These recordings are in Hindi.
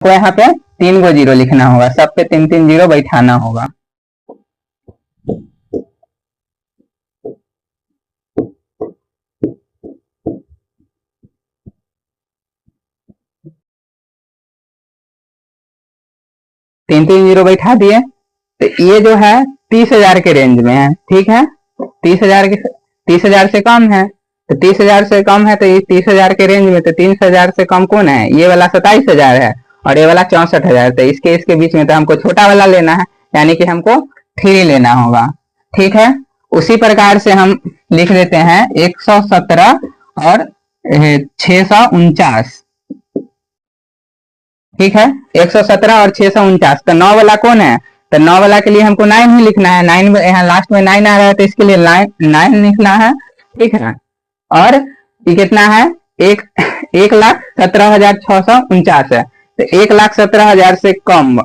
तो यहाँ पे 3 गो जीरो लिखना होगा, सब पे 3 3 जीरो बैठाना होगा। तीन तीन जीरो बैठा दिए, तो ये जो है 30,000 के रेंज में है, ठीक है। 30,000 से कम है, तो 30,000 से कम है, तो ये 30,000 के रेंज में, तो 30,000 से कम कौन है, ये वाला 27,000 है और ये वाला 64,000। तो इसके बीच में तो हमको छोटा वाला लेना है, यानी कि हमको 3 लेना होगा, ठीक है। उसी प्रकार से हम लिख देते हैं 117 और 649, ठीक है। 117 और 649, तो 9 वाला कौन है, तो 9 वाला के लिए हमको 9 ही लिखना है। 9 यहाँ लास्ट में 9 आ रहा है, तो इसके लिए 9 लिखना है, ठीक है। और ये कितना है, 1,17,649 है, तो 1,17,000 से कम,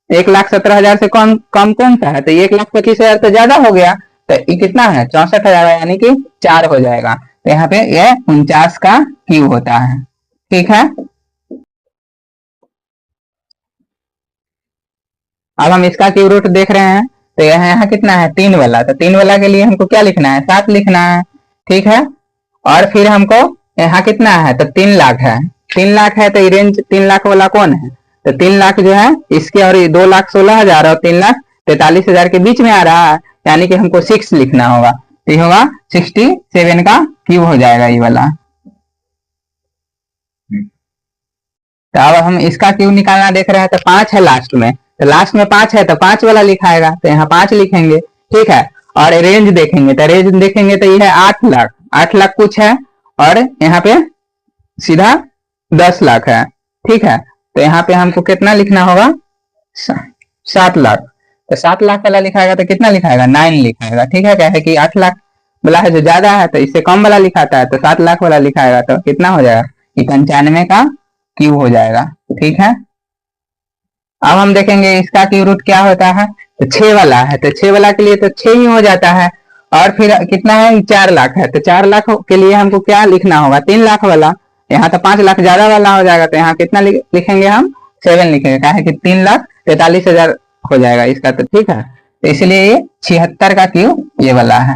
1,17,000 से कम कम कौन सा है, तो 1,25,000 तो ज्यादा हो गया, तो ये कितना है 64,000, यानी कि 4 हो जाएगा। तो यहाँ पे ये 49 का क्यूब होता है, ठीक है। अब हम इसका क्यूब रूट देख रहे हैं, तो यहाँ कितना है 3 वाला, तो 3 वाला के लिए हमको क्या लिखना है, 7 लिखना है, ठीक है। और फिर हमको यहाँ कितना है, तो 3 लाख है, 3 लाख है, तो ये रेंज 3 लाख वाला कौन है, तो 3 लाख जो है इसके और 2,16,000 और 3,43,000 के बीच में आ रहा है, यानी कि हमको 6 लिखना होगा, तो ये होगा 67 का क्यूब हो जाएगा ये वाला। तो अब हम इसका क्यूब निकालना देख रहे हैं, तो 5 है लास्ट में, तो लास्ट में 5 है, तो 5 वाला लिखाएगा, तो यहाँ 5 लिखेंगे, ठीक है। और रेंज देखेंगे, तो रेंज देखेंगे तो ये है 8 लाख, 8 लाख कुछ है, और यहाँ पे सीधा 10 लाख है, ठीक है। तो यहाँ पे हमको कितना लिखना होगा, 7 लाख, तो 7 लाख वाला लिखाएगा तो कितना लिखाएगा, 9 लिखाएगा, ठीक है। क्या है कि 8 लाख वाला है जो ज्यादा है, तो इससे कम वाला लिखाता है, तो 7 लाख वाला लिखाएगा, तो कितना हो जाएगा, 95 का क्यूब हो जाएगा, ठीक है। अब हम देखेंगे इसका क्यूब रूट क्या होता है, तो 6 वाला है, तो 6 वाला के लिए तो 6 ही हो जाता है, और फिर कितना है 4 लाख है, तो 4 लाख के लिए हमको क्या लिखना होगा, 3 लाख वाला, यहाँ तो 5 लाख ज्यादा वाला हो जाएगा, तो यहाँ कितना लिखेंगे हम, 7 लिखेंगे, क्या है कि 3,43,000 हो जाएगा इसका, तो ठीक है। तो इसलिए ये 76 का क्यूब ये वाला है।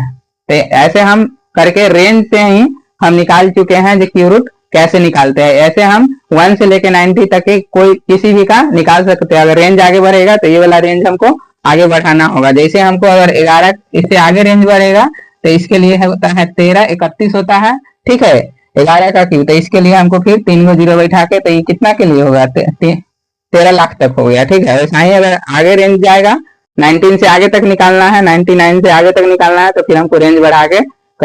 तो ऐसे हम करके रेंज से ही हम निकाल चुके हैं जो क्यूब रूट कैसे निकालते हैं। ऐसे हम 1 से लेके 90 तक के कोई किसी भी का निकाल सकते हैं। अगर रेंज आगे बढ़ेगा तो ये वाला रेंज हमको आगे बढ़ाना होगा। जैसे हमको अगर 11 इससे आगे रेंज बढ़ेगा तो इसके लिए होता है 13, 31 होता है, ठीक है, 11 का क्यूब। तो इसके लिए हमको फिर 3 को जीरो बैठा के, तो ये कितना के लिए होगा, 13 लाख तक हो गया, ठीक है। वैसा ही अगर आगे रेंज जाएगा 19 से आगे तक निकालना है, 99 से आगे तक निकालना है, तो फिर हमको रेंज बढ़ा के